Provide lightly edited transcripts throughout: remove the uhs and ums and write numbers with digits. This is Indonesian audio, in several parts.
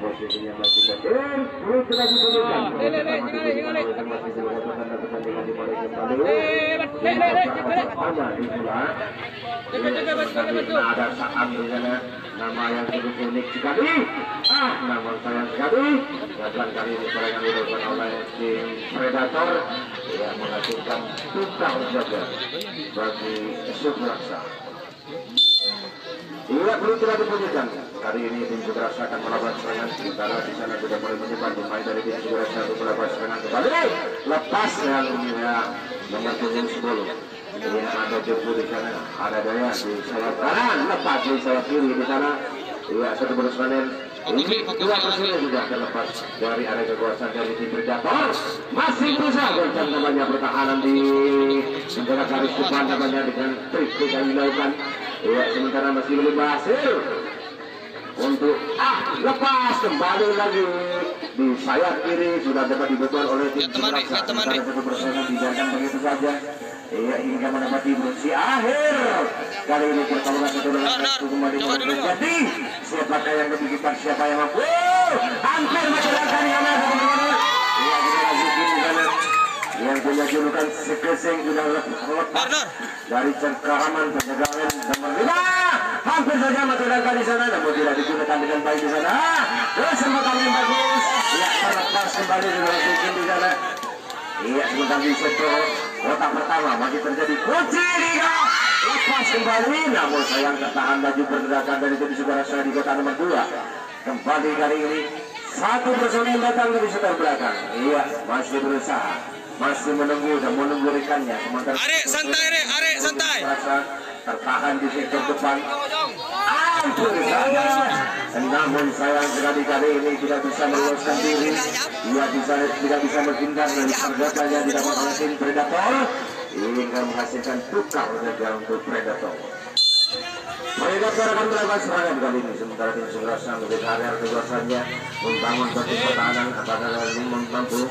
posisinya masih bagus. Itu lagi diberikan. Masih dilakukan pertandingan dimulai kembali. Pertama dimulai. Ada Saam di sana, nama yang cukup unik sekali. Namun sayang sekali, gagal kali ini serangan dilakukan oleh tim Predator yang menghasilkan tukar saja bagi Sukraksa. Iya, perlu tidak dipunyikan. Kali ini tim Sukraksa akan melakukan serangan. Sementara di sana sudah mulai menyebar pemain dari tim Sukraksa untuk melakukan serangan kembali. Lepas yang nomor 10. Ini ada Jepun di sana, ada Daya di sayap kanan, lepas di sayap kiri di sana. Iya, satu berusaha. Ini dua personil sudah terlepas dari area kekuasaan dari tim Predator. Masih berusaha goncang namanya pertahanan di menjaga garis depan namanya dengan trik yang dilakukan. Iya, sementara masih belum berhasil untuk lepas kembali lagi di sayap kiri sudah dapat dibetul oleh tim Predator. Satu berusaha dibiarkan begitu saja. Iya, hingga mendapati bersih akhir. Kali ini pertarungan satu dengan satu kembali terjadi. Siapakah yang lebih cepat, siapa yang mampu? Hampir masyarakat yang ada teman-teman. Iya, kita lanjutin di sana. Yang punya julukan sekesing sudah lepas dari cengkeraman penjagaan nomor 5. Hampir saja masyarakat di sana, namun tidak digunakan dengan baik di sana. Kesempatan yang bagus. Ya, terlepas kembali di sana. Iya, sebentar di sektor kotak pertama masih terjadi kunci liga. Lepas kembali, namun sayang tertahan laju pergerakan dari tim Sukraksa di kotak nomor 2. Kembali kali ini satu personil datang dari setar belakang. Iya, masih berusaha, masih menunggu dan menunggu rekannya. Sementara Arek santai. tertahan di sektor depan. Hampir saja, namun sayang sekali kali ini tidak bisa meloloskan diri. Ia tidak bisa menghindar dari pergerakannya didapat oleh tim Predator. Hingga menghasilkan tukar saja untuk Predator. Predator akan melakukan serangan kali ini. Sementara tim Sukraksa menjadi area kekuasaannya membangun satu pertahanan. Apakah ini mampu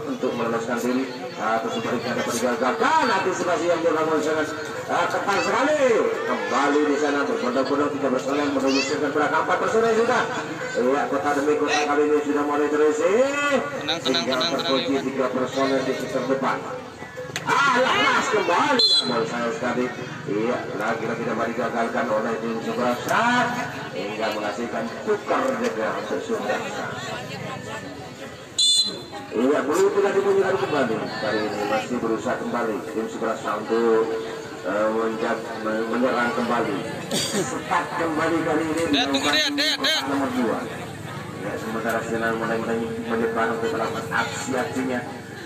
untuk meloloskan diri atau sebaliknya dapat digagalkan? Antisipasi yang dilakukan sangat ketat sekali. Kembali di sana berbondong-bondong 3 personel menuju sektor belakang 4 personel sudah. Iya, kota demi kota kali ini sudah mulai terisi. Tenang. 3 personel di sektor depan. Lepas kembali, namun sayang sekali. Iya, lagi-lagi dapat digagalkan oleh tim Sukraksa hingga menghasilkan tukar jaga untuk Sukraksa. Iya, belum tidak dibunyikan kembali. Kali ini masih berusaha kembali tim Sukraksa untuk menyerang kembali. Cepat kembali kali ini nomor 2. Ya, sementara Sinar mulai menyebar untuk melakukan aksi-aksinya.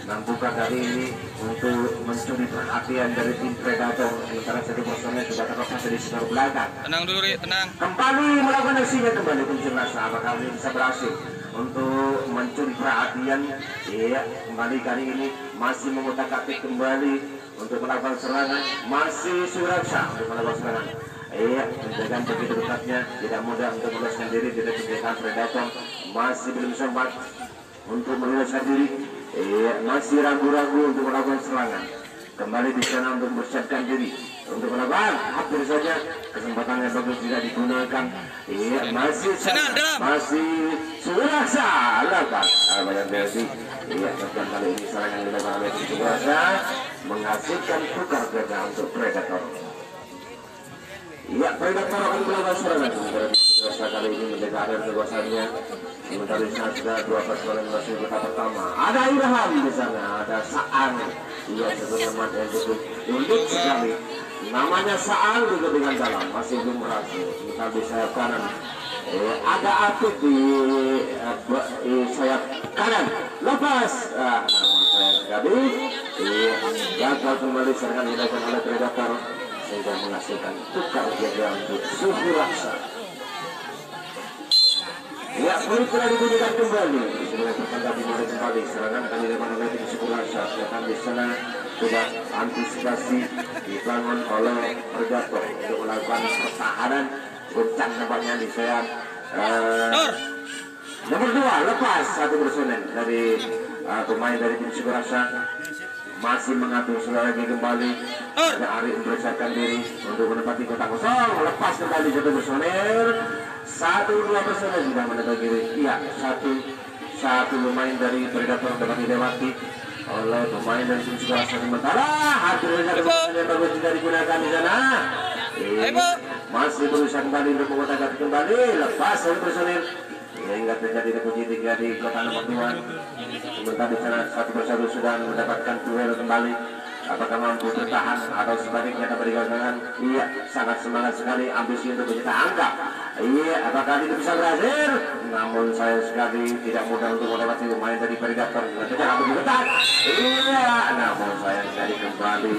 Nampaknya kali ini untuk mencuri perhatian dari tim Predator. Sementara satu personel sudah terlepas dari setor belakang. Tenang dulu, tenang. Kembali melakukan aksinya kembali tim Sukraksa. Apakah ini bisa berhasil untuk mencuri perhatian? Iya, kembali kali ini masih mengutak-atik kembali untuk melakukan serangan. Masih Sukraksa untuk melakukan serangan. Iya, menjaga begitu dekatnya, tidak mudah untuk meloloskan diri dari penjagaan Predator. Masih belum sempat untuk meloloskan diri. Iya, masih ragu-ragu untuk melakukan serangan. Kembali di sana untuk mempersiapkan diri untuk melakukan. Hampir saja kesempatan yang bagus tidak digunakan. Iya, masih Sukraksa lepas. Banyak dari iya, bahkan kali ini serangan dilakukan oleh Sukraksa menghasilkan tukar jaga untuk Predator. Iya, Predator akan melakukan serangan. Sukraksa kali ini menjaga area kekuasaannya. Sementara di sana sudah 2 personel masuk kota pertama. Ada Irham di sana, ada Saan. Iya, teman-teman yang cukup unik sekali. Namanya Saan juga dengan dalam, masih belum berhasil. Kita di sayap kanan. Ada Apik di sayap kanan. Lepas. Namun sayang sekali. Gagal kembali serangan dilakukan oleh Predator sehingga menghasilkan tukar jaga untuk Sukraksa. Ya, boleh telah dibunyikan kembali. Sebenarnya pertanda dimulai kembali. Serangan akan dilakukan oleh tim Sukraksa. Sedangkan di sana sudah antisipasi dibangun oleh Predator untuk melakukan pertahanan. Goncang nampaknya di sayap nomor 2 lepas satu personel dari pemain dari tim Sukraksa. Masih mengatur lagi kembali. Ada Ari mempersiapkan diri untuk menempati kotak kosong. Lepas kembali satu personel. 1-2 personel sudah mendapat kiri. Iya, satu pemain dari Predator dapat dilewati oleh pemain dari tim sekolah sementara. Hasilnya yang bagus tidak digunakan di sana. Masih berusaha kembali untuk mengotak kembali. Lepas oleh personel hingga terjadi reputasi 3 di kotak nomor 2. Sementara di sana 1-1 sudah mendapatkan duel kembali. Apakah mampu bertahan atau sebaliknya dapat digabungkan? Iya, sangat semangat sekali ambisi untuk mencetak angka. Iya, apakah itu bisa berhasil? Namun sayang sekali tidak mudah untuk mendapati pemain dari Predator. Tidak akan bergetar. Iya, namun sayang sekali kembali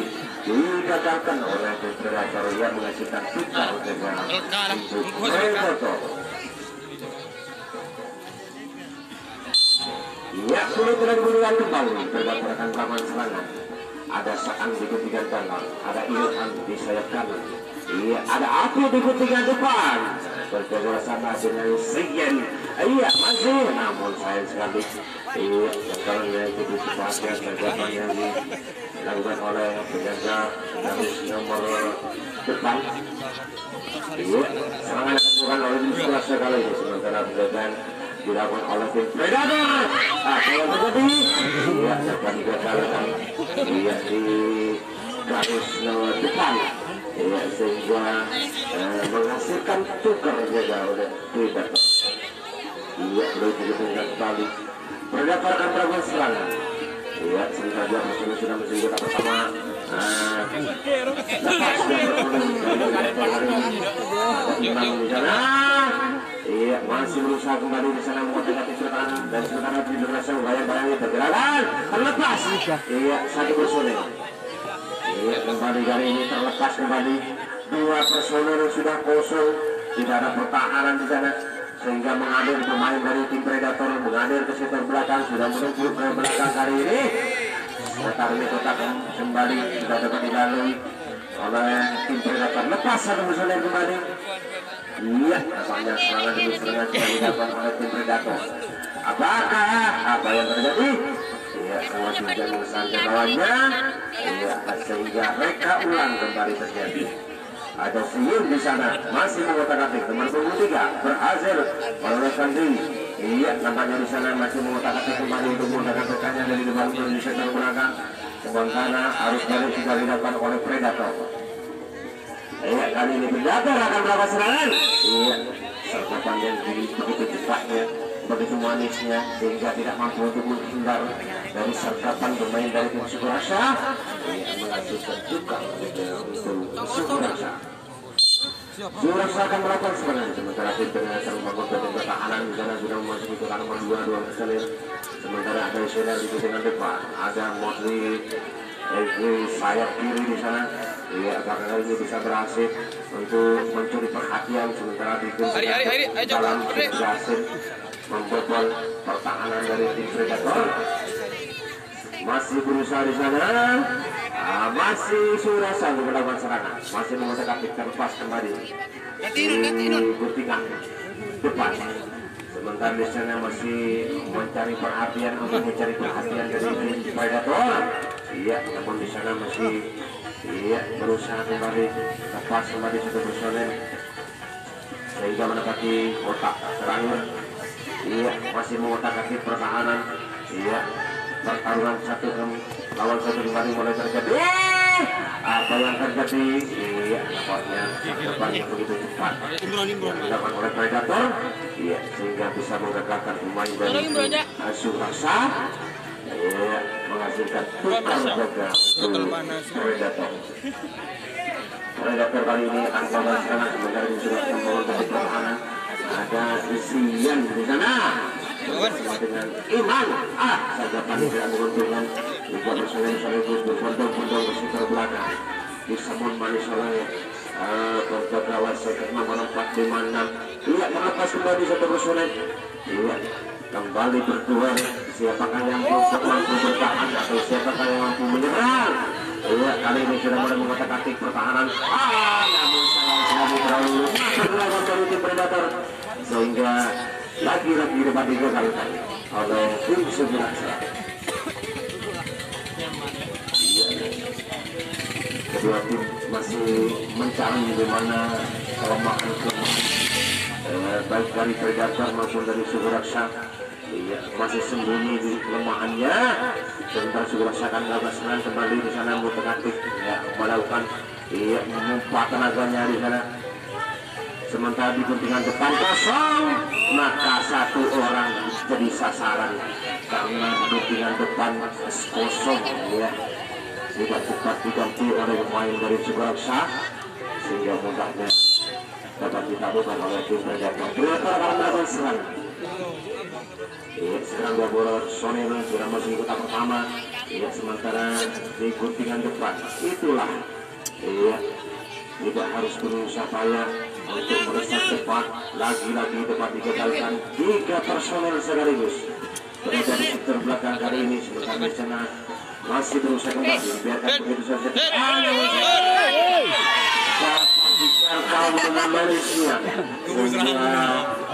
digagalkan oleh Predator yang menghasilkan 3 untuk Predator. Iya, sulit tidak digunakan kembali. Predator akan melakukan serangan. Ada Saan di ketinggian kanan, ada Ilham di sayap kanan. Iya, ada Api di ketinggian depan. Berjaga sana dengan Segen. Iya, masih. Namun sayang sekali. Iya, yang itu disebabkan terdapat yang dilakukan oleh penjaga garis nomor depan. Iya, serangan akan dilakukan oleh tim sekolah sekali ini. Sementara penjagaan dilakukan oleh tim Predator. Apa yang terjadi? Iya, dapat digagalkan. Iya, di garis nomor depan. Iya, sehingga menghasilkan tukar jaga oleh Predator. Iya, belum digunakan kembali. Predator akan melakukan serangan. Iya, sebentar dia sudah mesti kita pertama. Lepas dia bertolong dari Predator hari ini. Ada di sana. Iya, masih berusaha kembali di sana mengotak-atik pertahanan dan sementara di berhasil bayang-bayangnya pergerakan terlepas. Iya, 1 personel. Iya, kembali kali ini terlepas kembali 2 personel sudah kosong, tidak ada pertahanan di sana sehingga mengalir pemain dari tim Predator mengalir ke sektor belakang sudah menuju ke belakang kali ini. Sementara ini kotak kembali sudah dapat dilalui oleh tim Predator. Lepas 1 personel kembali. Iya, nampaknya serangan demi serangan sudah dilakukan oleh tim Predator. Apakah apa yang terjadi? Iya, semua tim jagung saja lawannya. Iya, sehingga mereka ulang kembali terjadi. Ada Siyun di sana masih mengotak-atik nomor 23 berhasil meloloskan diri. Iya, nampaknya di sana masih mengotak-atik kembali untuk menggunakan tekannya dari depan menuju sektor belakang. Sementara arus balik sudah dilakukan oleh Predator. Iya, kali ini Predator akan melakukan serangan. Iya, sergapan yang begitu cepatnya, begitu manisnya sehingga tidak mampu untuk menghindar dari sergapan pemain dari tim Sukurasa. Iya, menghasilkan juga untuk Sukurasa. Sukurasa akan melakukan serangan sementara tim Predator membangun tim pertahanan di sana sudah memasuki kotak nomor 2 personil. Sementara ada Isyana di ketinggian depan, ada Mosli sayap kiri di sana. Iya, apakah ini bisa berhasil untuk mencuri perhatian sementara di dalam berhasil membobol pertahanan dari tim Predator. Masih berusaha di sana. Masih Surasa melakukan serangan, masih mengotak-atik terlepas kembali di guntingan depan. Sementara di sana masih mencari perhatian untuk mencari perhatian dari tim Predator. Iya, namun di sana masih berusaha kembali lepas kembali 1 personel sehingga menepati kotak terakhir. Iya, masih mengotak-atik pertahanan. Iya, pertarungan 1 lawan 1 kembali mulai terjadi. Apa yang terjadi? Iya, nampaknya depan yang begitu cepat dilakukan oleh Predator. Iya, sehingga bisa menggagalkan pemain dari Surasa. Iya, menghasilkan tukar jaga Predator. Predator kali ini akan melakukan serangan sementara sudah membangun pertahanan. Ada Isian di sana bersama dengan Iman. Saja panik tidak menguntungkan. Juga bersolek-solek berbondong-bondong ke sekitar belakang. Disambut manis oleh penjaga wasit nomor 456. Iya, terlepas kembali 1 personel. Iya, kembali berdua. Siapakah yang mampu bertahan atau siapakah yang mampu menyerang? Iya, kali ini sudah mulai mengotak-atik pertahanan. Namun sayang sekali terlalu berlawan dari tim Predator sehingga lagi-lagi dapat digagalkan oleh tim Sukurasa. Kedua tim masih mencari di mana kelemahan baik dari predator maupun dari suku raksa. Iya, masih sembunyi di kelemahannya. Sebentar suku raksa akan melakukan serangan kembali di sana, Mutakatik ya melakukan memompa tenaganya di sana. Sementara di guntingan depan kosong, maka satu orang jadi sasaran karena guntingan depan kosong ya. Tidak cepat diganti oleh pemain dari suku raksa sehingga mudahnya dapat ditabuhkan oleh tim predator. Predator akan melakukan serangan. Sekarang dua bola Sonel sudah masuk di kotak pertama. Sementara di guntingan depan itulah tidak harus berusaha payah untuk meresap cepat. Lagi-lagi depan digagalkan 3 personel sekaligus berada di sektor belakang kali ini. Sementara di sana masih berusaha kembali biarkan begitu saja. Kaum dengan Malaysia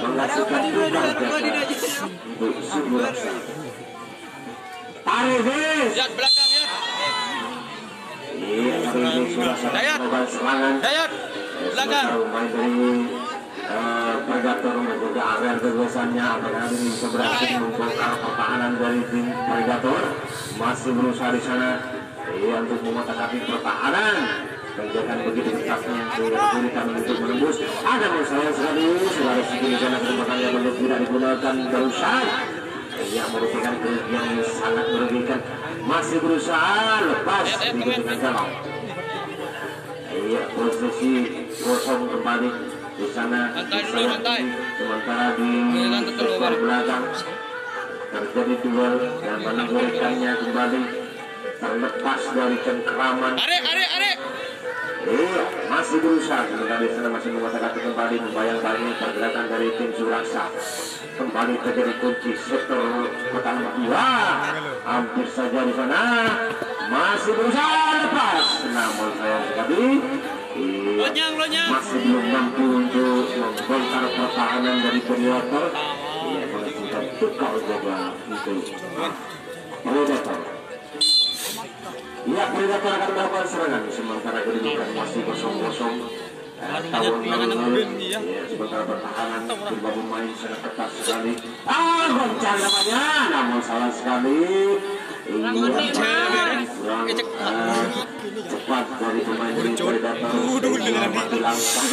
menghasilkan tugas untuk suku raksa. Tarevis. Lihat belakang ya. Iya, Tarevis sudah sangat mobile serangan. Belakang. Main dari predator menjaga area kebiasaannya. Apakah ini bisa berhasil membongkar pertahanan dari tim predator? Masih berusaha di sana untuk mematahkan pertahanan. Penjagaan begitu ketatnya sehingga kesulitan untuk menembus. Ada masalah sekali. Suara segi di sana kesempatan yang belum tidak digunakan barusan. Yang merupakan kerugian yang sangat merugikan. Masih berusaha lepas di guntingan dalam. Posisi kosong kembali di sana. Sementara di sektor belakang terjadi duel dan menggolkannya kembali terlepas dari cengkeraman. Are. Masih berusaha. Sementara di sana masih mematahkan kembali membayang-bayangi pergerakan dari tim Suraksa. Kembali terjadi kunci sektor pertahanan 2. Hampir saja di sana masih berusaha lepas. Namun sayang sekali masih belum mampu untuk membongkar pertahanan dari predator. Menghasilkan tukar jaga untuk predator. Ya, predator akan melakukan serangan. Sementara kedudukan masih kosong-kosong. Sementara pertahanan berbagai main sangat ketat sekali. Goncang namanya, namun salah sekali. Kurang cepat dari pemain dari predator. Mati langkah.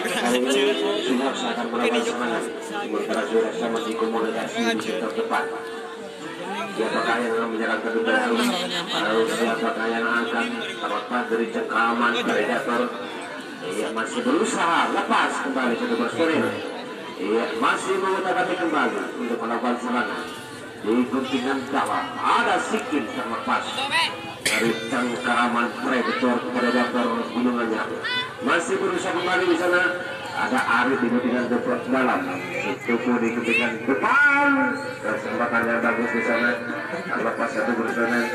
Kali ini Suraksa akan melakukan serangan. Sementara Suraksa masih komunikasi di sektor depan. Siapakah yang akan menyerang kedua harus siapakah yang akan terlepas dari cengkraman predator. Masih berusaha lepas kembali ke Bersurin. Masih mengutak-atik kembali untuk melakukan serangan di guntingan dalam. Ada Sikin terlepas dari cengkraman predator gunungannya. Masih berusaha kembali di sana. Ada Arif di guntingan dalam. Tuku di guntingan depan. Kesempatan yang bagus di sana. Terlepas satu Bersurin.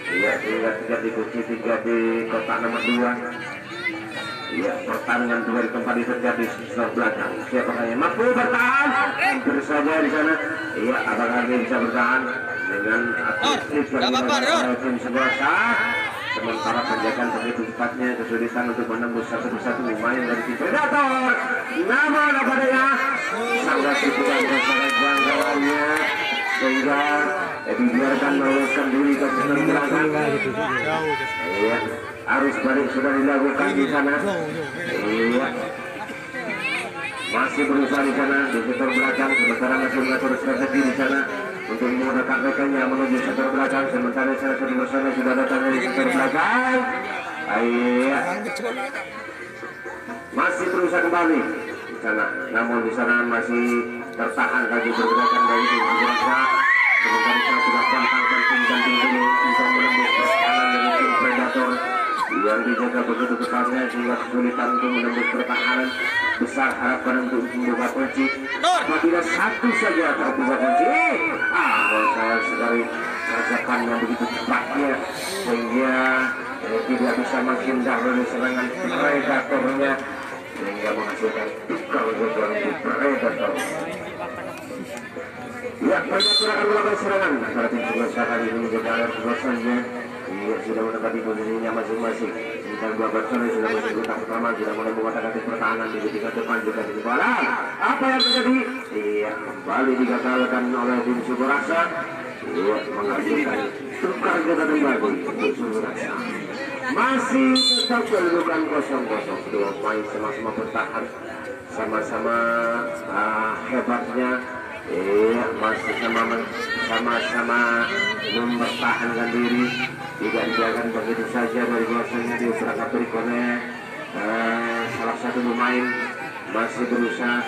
Tiga dikunci 3 di kotak nomor 2. Pertandingan dua kembali terjadi setelah belakang. Siapakah yang mampu bertahan? Hampir saja di sana. Apakah dia bisa bertahan dengan atletik dari tim Suraksa? Sementara penjagaan begitu cepatnya kesulitan untuk menembus satu persatu pemain dari tim predator. Namun apa daya? Sangat dipegang jangkauannya sehingga dibiarkan meloloskan diri ke sektor belakang. Arus balik sudah dilakukan di sana. Masih berusaha di sana di sektor belakang. Sementara masih mengatur strategi di sana untuk menggunakan rekannya menuju sektor belakang. Sementara di sana sudah datang dari sektor belakang. Masih berusaha kembali di sana. Namun di sana masih tertahan lagi pergerakan dari tim Suraksa. Sementara di sana sudah pantangkan tim ganti dulu untuk menembus pertahanan dari tim predator yang dijaga begitu ketatnya sehingga kesulitan untuk menembus pertahanan. Besar harapan untuk membuka kunci. Apabila satu saja terbuka kunci, saya sekali kerjakan yang begitu cepatnya sehingga tidak bisa menghindar dari serangan predatornya sehingga menghasilkan tukar untuk predator. Predator akan melakukan serangan. Pada tim Suraksa kali ini menjaga air kebesarannya. Iya, sudah menempati posisinya masing-masing. Sementara dua personel sudah masuk kotak pertama, sudah mulai mengotak atik pertahanan di tingkat depan juga di bola. Apa yang terjadi? Iya, kembali digagalkan oleh tim Suborasa. Iya, menghasilkan tukar jatah kembali untuk Suborasa. Masih tetap kedudukan 0-0. Kedua pemain sama-sama bertahan, sama-sama hebatnya. Iya, masih sama-sama mempertahankan diri, tidak dibiarkan begitu saja. Dari biasanya di perangkap berikutnya salah satu pemain masih berusaha.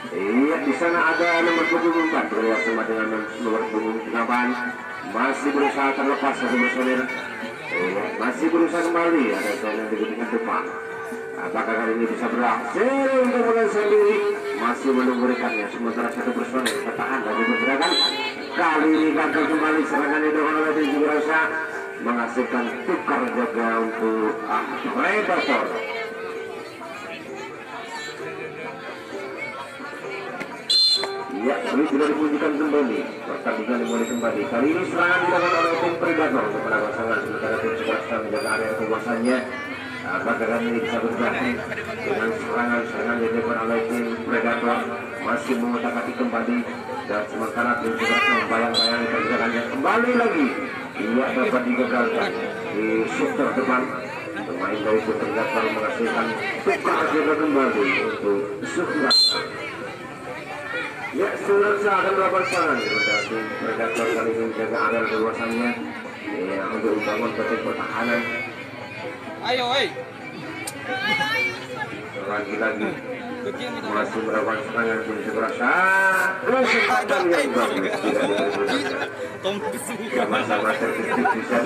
Iya, di sana ada nomor 24 bersama dengan nomor 28 masih berusaha terlepas satu personil. Iya, masih berusaha kembali, ada soal yang digunakan depan. Apakah kali ini bisa berhasil untuk mulai sendiri? Masih menunggu rekannya, sementara satu personel bertahan lagi bergerakan. Kali ini gagal kembali serangan yang dilakukan oleh tim Suborasa, menghasilkan tukar jaga untuk Predator. Ya, ini sudah dipunyikan kembali. Pertandingan dimulai kembali. Kali ini serangan dilakukan oleh tim Predator untuk menangkap pasangan, sementara tim Suborasa menjaga area kekuasaannya. Apakah kali ini bisa bergabung dengan serangan-serangan yang dilakukan oleh tim Predator, masih mengotak-atik kembali, dan sementara tim Suborasa membayang-bayang pergerakannya kembali lagi. Ia dapat digagalkan di sektor depan. Pemain dari tim Predator menghasilkan tukar jaga kembali untuk Suborasa. Ya, Suborasa akan melakukan serangan kepada tim Predator kali ini menjaga area kekuasaannya untuk membangun titik pertahanan. Ayo, Lagi-lagi masih melakukan serangan tim Suborasa. Kesempatan yang bagus tidak digunakan. Sama-sama terkejut bisa.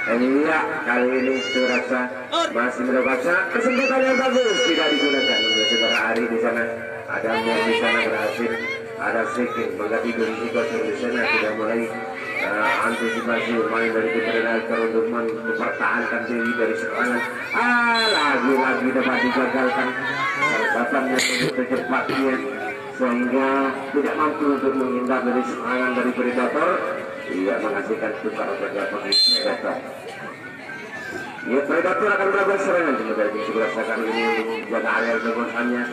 Iya, kali ini Suborasa masih melakukan kesempatan yang bagus tidak digunakan. Saudara Ari di sana, ada Mir di sana berhasil, ada Sekin mengganti posisi kosong di sana, sudah mulai antisipasi main dari Predator untuk mempertahankan diri dari serangan. Lagi-lagi dapat digagalkan sergapan yang begitu cepatnya sehingga tidak mampu untuk menghindar dari serangan dari Predator. Ia menghasilkan tukar jaga bagi Predator. Ya, Predator akan melakukan serangan sementara tim Suborasa kali ini menjaga area kekuasaannya.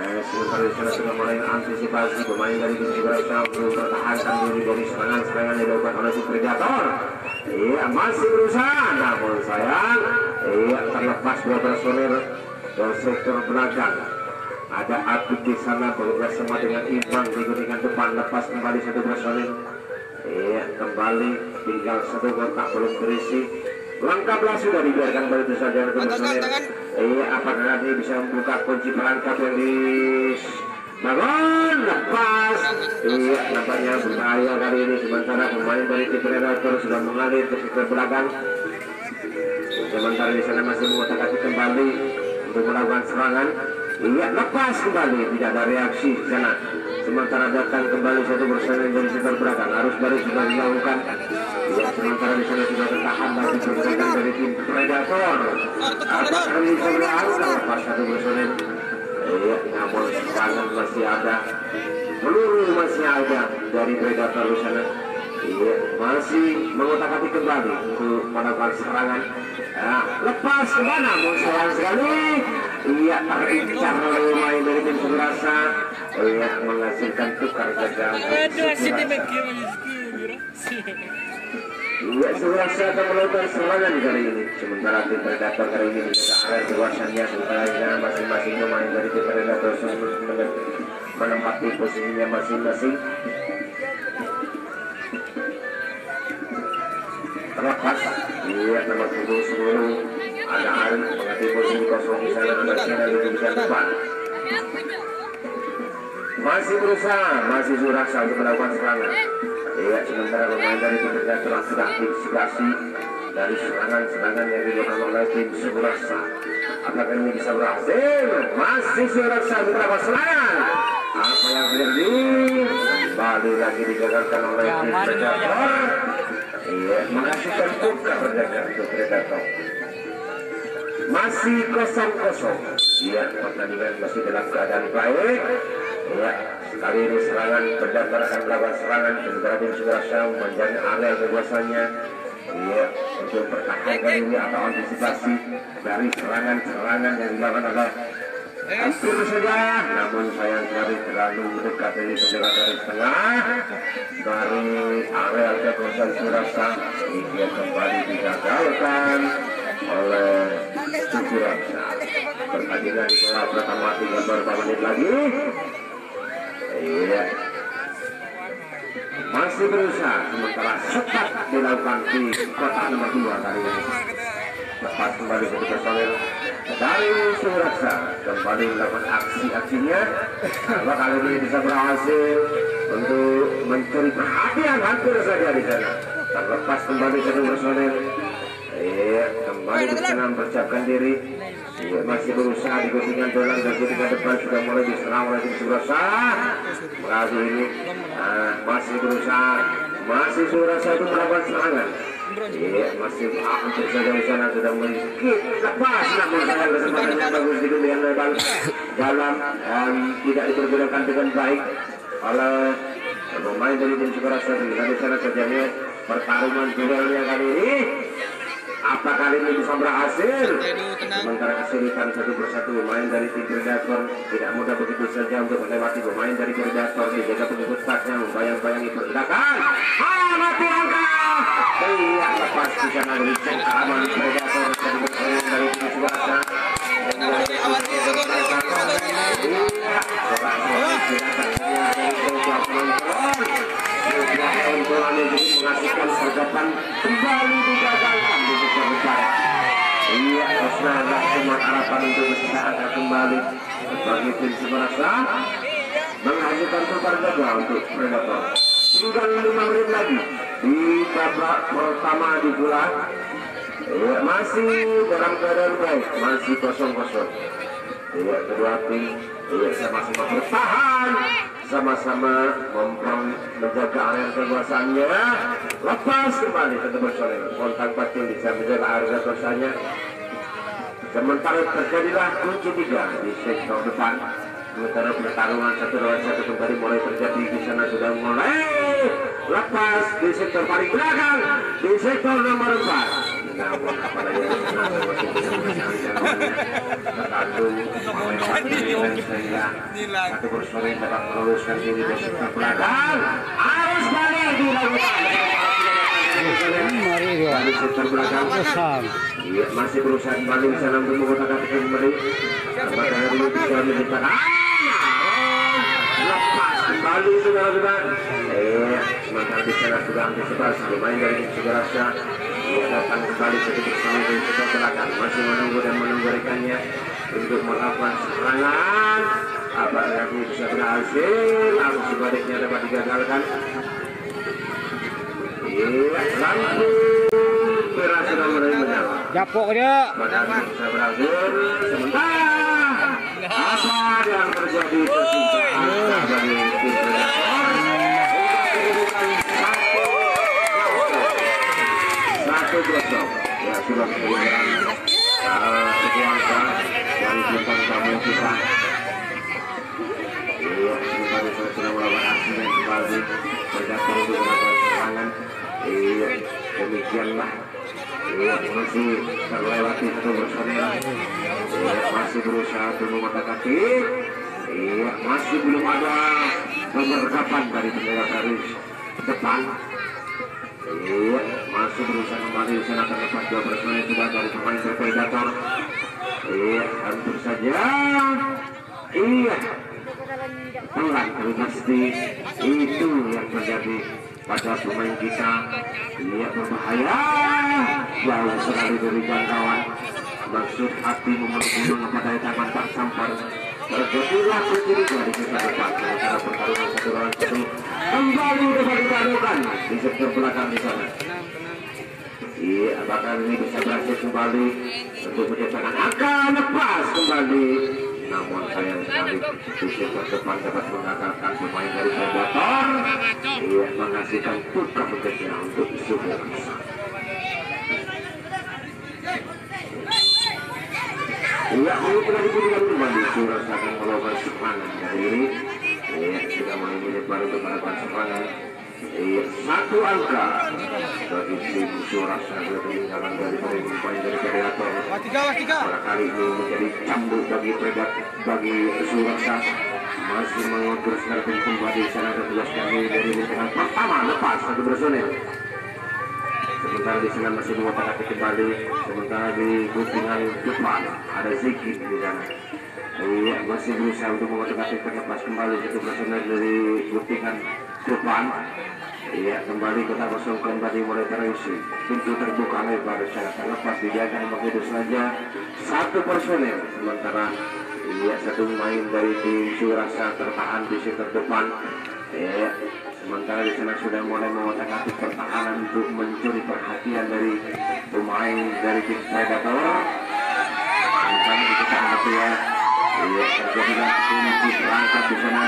Sementara di sana sudah mulai antisipasi pemain dari tim Suborasa untuk mempertahankan diri dari serangan-serangan yang dilakukan oleh tim Predator. Iya, masih berusaha, namun sayang, iya terlepas dua personil dari sektor belakang. Ada Akut di sana bekerjasama dengan Ivan di gunungan depan, lepas kembali satu personil. Iya, kembali tinggal satu kotak belum terisi. Lengkaplah sudah dibiarkan begitu saja untuk personil. Iya, apakah ini bisa membuka kunci perangkap yang di bangun lepas? Iya, nampaknya berbahaya kali ini. Sementara pemain dari tim Predator sudah mengalir ke sektor belakang. Sementara di sana masih mengotak-atik kembali untuk melakukan serangan. Iya, lepas kembali, tidak ada reaksi di sana. Sementara datang kembali satu personil dari sektor belakang, harus balik sudah dilakukan. Ya, sementara di sana sudah tertahan lagi pergerakan dari tim Predator. Apakah ini bisa berhasil lepas satu personil? Iya, namun serangan masih ada, peluru masih ada dari Predator di sana. Iya, masih mengotak-atik kembali untuk melakukan serangan. Lepas kemana? Namun sayang sekali. Iya, terincar oleh pemain dari tim Suborasa. Iya, menghasilkan tukar jaga. Iya, Suborasa akan melakukan serangan kali ini. Sementara tim Predator kali ini menjaga area kekuasaannya. Sementara masing-masing pemain dari tim Predator menempati posisinya masing-masing. Terlepas, iya nomor 10 ada Ari mengganti posisi kosong di sana, nomor 9 itu bisa depan. Masih berusaha, masih Suborasa untuk melakukan serangan. Iya, sementara pemain dari tim Predator sudah antisipasi dari serangan-serangan yang dilakukan oleh tim Suborasa. Apakah ini bisa berhasil? Masih Suborasa melakukan serangan. Apa yang terjadi? Kembali lagi digagalkan oleh tim Predator. Iya, menghasilkan tukar jaga untuk Predator. Masih 0-0. Iya, pertandingan masih dalam keadaan baik. Ya, Kali ini serangan Predator akan melakukan serangan ketika tim Sudarsa menjadi area kekuasaannya. Iya, untuk pertahankan ini atau antisipasi dari serangan-serangan yang dilakukan oleh hampir saja, namun sayang sekali terlalu dekat dari penjaga dari tengah dari area kekuasaan Sudarsa. Ini kembali digagalkan oleh Sudarsa. Pertandingan di bola pertama tinggal beberapa menit lagi. Iya, masih berusaha sementara cepat dilakukan di kotak nomor 2 kali ini. Lepas kembali ke personil dari Sudarsa kembali melakukan aksi-aksinya. Apa kali ini bisa berhasil untuk mencuri perhatian hampir saja di sana. Terlepas kembali ke personil. Iya, kembali berkenan persiapkan diri. Iya, masih berusaha diguntingkan jalan dan ketika depan sudah mulai diserang oleh tim Sudarsa. Kali ini masih berusaha, masih Sudarsa itu melakukan serangan. Iya, masih hampir saja di sana sudah sedikit lepas, namun sayang kesempatannya bagus diguntingkan lebar dalam tidak dipergunakan dengan baik oleh pemain dari tim Sudarsa. Di sana terjadi pertarungan duelnya kali ini. Apa kali ini bisa berhasil? Sementara kesulitan satu persatu pemain dari tim Predator tidak mudah begitu saja untuk melewati pemain dari Predator. Dijaga pengikut tasnya membayang-bayangi pergerakan. Mati angka. Iya, lepas di sana dari aman Predator dari tim Sudarsa. Mengasihkan sergapan kembali digagalkan di sektor depan. Iya, Osnana semua harapan untuk bisa akan kembali bagi tim Sudarsa menghasilkan putar gagal untuk Predator. Tinggal 5 menit lagi di babak pertama dibuat. Iya, masih dalam keadaan baik, masih 0-0. Iya, kedua tim sama-sama bertahan, sama-sama menjaga area kekuasaannya. Lepas kembali ke tempat sore, kontak batin bisa menjaga area kekuasaannya. Sementara terjadilah kunci 3 di sektor depan. Sementara pertarungan 1-1 kembali mulai terjadi di sana, sudah mulai lepas di sektor paling belakang di sektor nomor 4. Namun apalagi satu personil dapat meluruskan diri dari sektor belakang. Harus balik dilakukan dari sektor belakang. Iya, masih berusaha kembali di sana untuk mengotak-atik kembali. Apakah dulu bisa mencetak lepas kembali saudara-saudara. Sementara di sana sudah antisipasi pemain dari Sudarsa. Ia datang kembali sedikit bersama di sektor belakang, masih menunggu dan menunggu untuk melakukan serangan. Apakah ini bisa berhasil atau sebaliknya dapat digagalkan? Iya, langsung berhasil menyala. Japok dia. Padahal bisa berhasil sementara. Apa yang terjadi tersisa dari tim Predator? 1-0. Ya, sudah kemudian sekuasa dari bintang tamu kita. Iya, kembali sudah melakukan aksi dan kembali Predator untuk melakukan serangan. Iya, demikianlah. Iya, masih terlewati satu personil. Iya, masih berusaha untuk mengotak-atik. Iya, masih belum ada penyergapan dari penjaga garis depan. Iya, masih berusaha kembali di sana, terlepas 2 personil sudah dari pemain Predator. Iya, hampir saja. Iya, pelan tapi pasti itu yang terjadi pada pemain kita. Iya, berbahaya, jauh sekali dari jangkauan. Maksud hati memenuhi kepada tangan tak sampai. Terjadilah kecurigaan di sektor depan. Sementara pertarungan 1-1 kembali dapat ditaruhkan di sektor belakang di sana. Iya, apakah ini bisa berhasil kembali untuk menciptakan angka lepas kembali? Namun sayang sekali di sektor depan dapat mengagalkan pemain dari Predator. Iya, menghasilkan putra pentingnya untuk Sudarsa. Iya, ini telah diberikan kembali Sudarsa akan melakukan serangan dari ini. Iya, baru untuk melakukan serangan. Satu angka bagi tim Surasa ketinggalan dari poin dari Predator. Pada kali ini menjadi cambuk bagi Surasa, masih mengukur strategi kembali sana tertugaskan dari lingkungan pertama lepas satu personil. Sementara di sana masih mengotak-atik kembali. Sementara di kupingan depan ada Ziki di sana. Masih berusaha untuk mengotak-atik terlepas kembali satu personil dari kupingan depan. Kembali kita kosongkan tadi mulai terisi. Pintu terbuka lebar secara terlepas dijaga begitu saja satu personil. Sementara satu pemain dari tim Surasa tertahan di sektor depan. Sementara di sana sudah mulai mengotak-atik pertahanan untuk mencuri perhatian dari pemain dari tim Predator. Sementara di sana terjadi kunci perangkat di sana.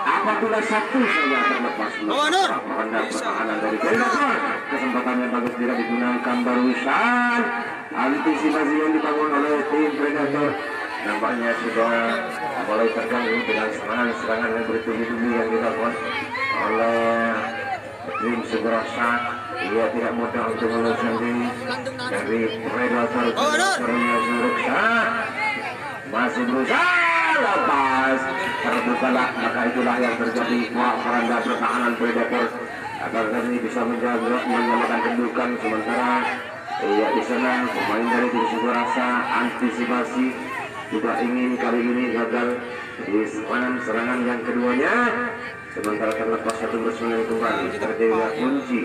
Apabila satu saja terlepas pertahanan dari Predator, kesempatannya bagus tidak digunakan barusan. Antisipasi yang dibangun oleh tim Predator nampaknya sudah mulai terganggu dengan serangan yang bertubi-tubi yang dilakukan oleh tim Surasa. Ia tidak mudah untuk meluluskan diri dari Predator. Surasa masih berusaha lepas, terbukalah, maka itulah yang terjadi. Peranda pertahanan Predator agar ini bisa menyamakan kedudukan. Sementara di sana pemain dari tim Surasa antisipasi tidak ingin kali ini gagal di serangan yang keduanya. Sementara terlepas satu personil kembali terjadi kunci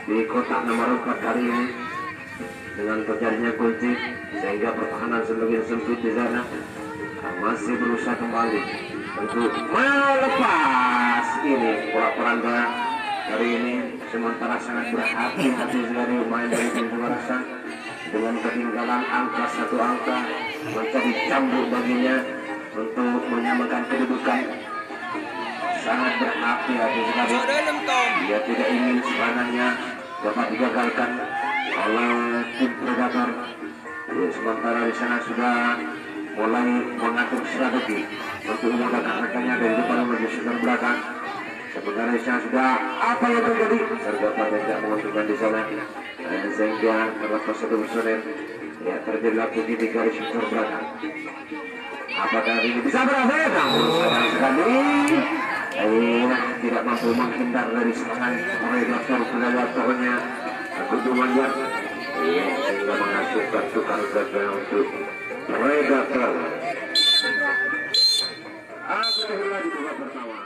di kotak nomor 4 kali ini. Dengan terjadinya kunci sehingga pertahanan semakin sempit di sana. Masih berusaha kembali untuk melepas ini pola-peranda kali ini. Sementara sangat berhati-hati sekali pemain dari tim Surasa dengan ketinggalan angka satu angka menjadi cambuk baginya untuk menyamakan kedudukan. Sangat berhati-hati sekali. Dia tidak ingin serangannya dapat digagalkan oleh tim Predator. Sementara di sana sudah mulai mengatur strategi untuk memudahkan rekannya dari depan menuju sekitar belakang. Sementara di sana sudah apa yang terjadi? Sergapa tidak menguntungkan di sana, sehingga terlepas satu personel terjadi lagi di garis sekitar belakang. Apakah ini bisa berhasil? Namun sayang sekali tidak mampu menghindar dari serangan Predatornya. Keduanya sehingga menghasilkan tukar gagal untuk Predator. Akhirnya di babak pertama.